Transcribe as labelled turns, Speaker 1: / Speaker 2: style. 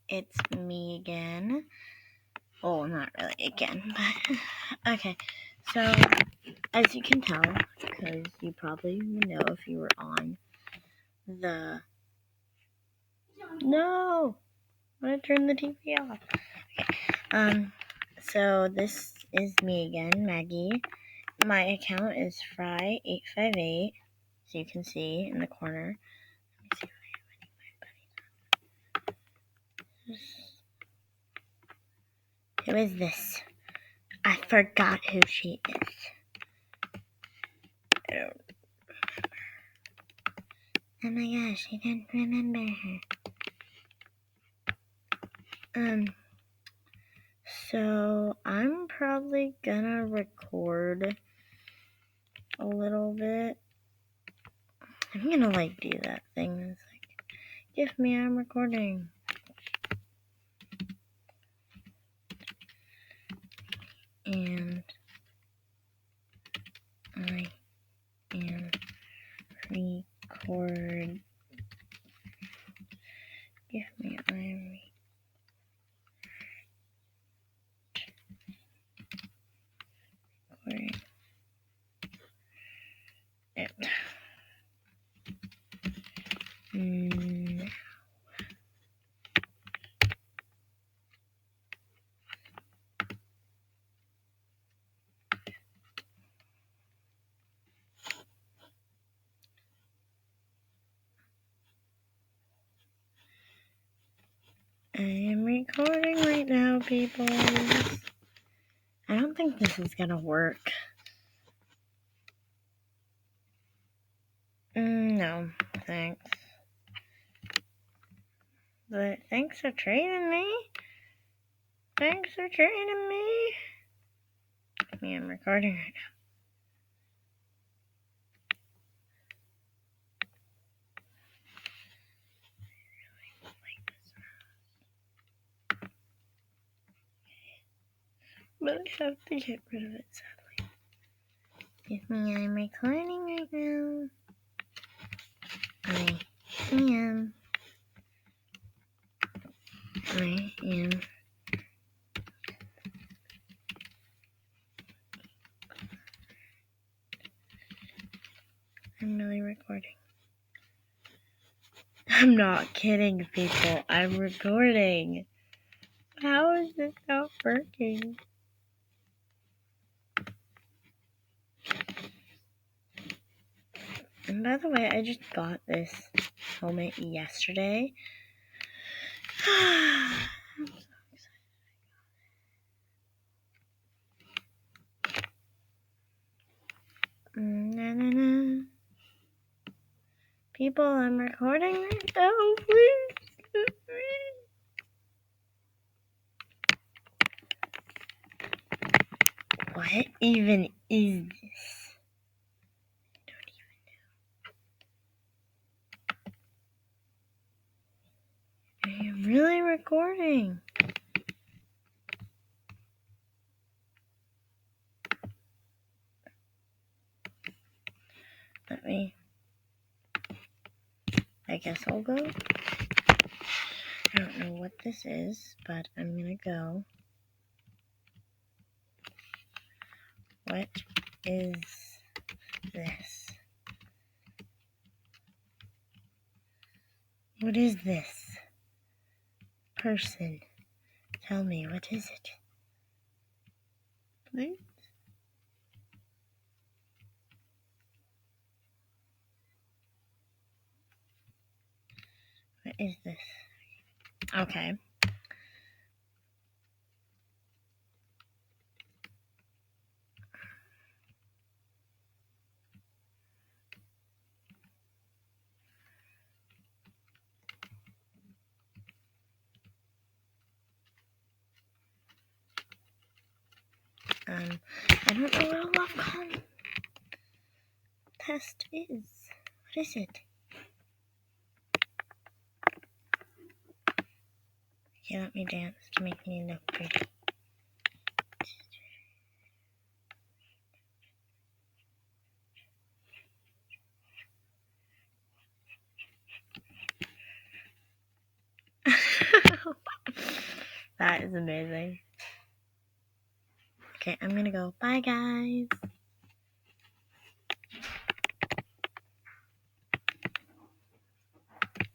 Speaker 1: it's me again. Oh, not really again, but okay. So, as you can tell, because you probably would know if you were on the... No! I'm gonna turn the TV off. Okay. So this is me again, Maggie. My account is Fry858, so you can see in the corner. Let me see if I Who is this? I forgot who she is. Oh my gosh, I can't remember her. So I'm probably gonna record a little bit. I'm gonna do that thing that's give me, I'm recording. And I am record. Give me, I'm recording it. I am recording right now, people. I don't think this is gonna work. No, thanks. But thanks for training me. Thanks for training me. I'm recording right now. But I have to get rid of it, sadly. Excuse me, I'm recording right now. I am. I'm really recording. I'm not kidding, people. I'm recording. How is this not working? And by the way, I just got this helmet yesterday. I'm so excited. People, I'm recording right now. Please. What even is this? I don't even know. I am really recording. I guess I'll go. I don't know what this is, but I'm gonna go. What is this? What is this? Person, tell me, what is it? Please? What is this? Okay. I don't know what a love contest is. What is it? Okay, let me dance to make me look pretty. That is amazing. Okay, I'm gonna go. Bye, guys.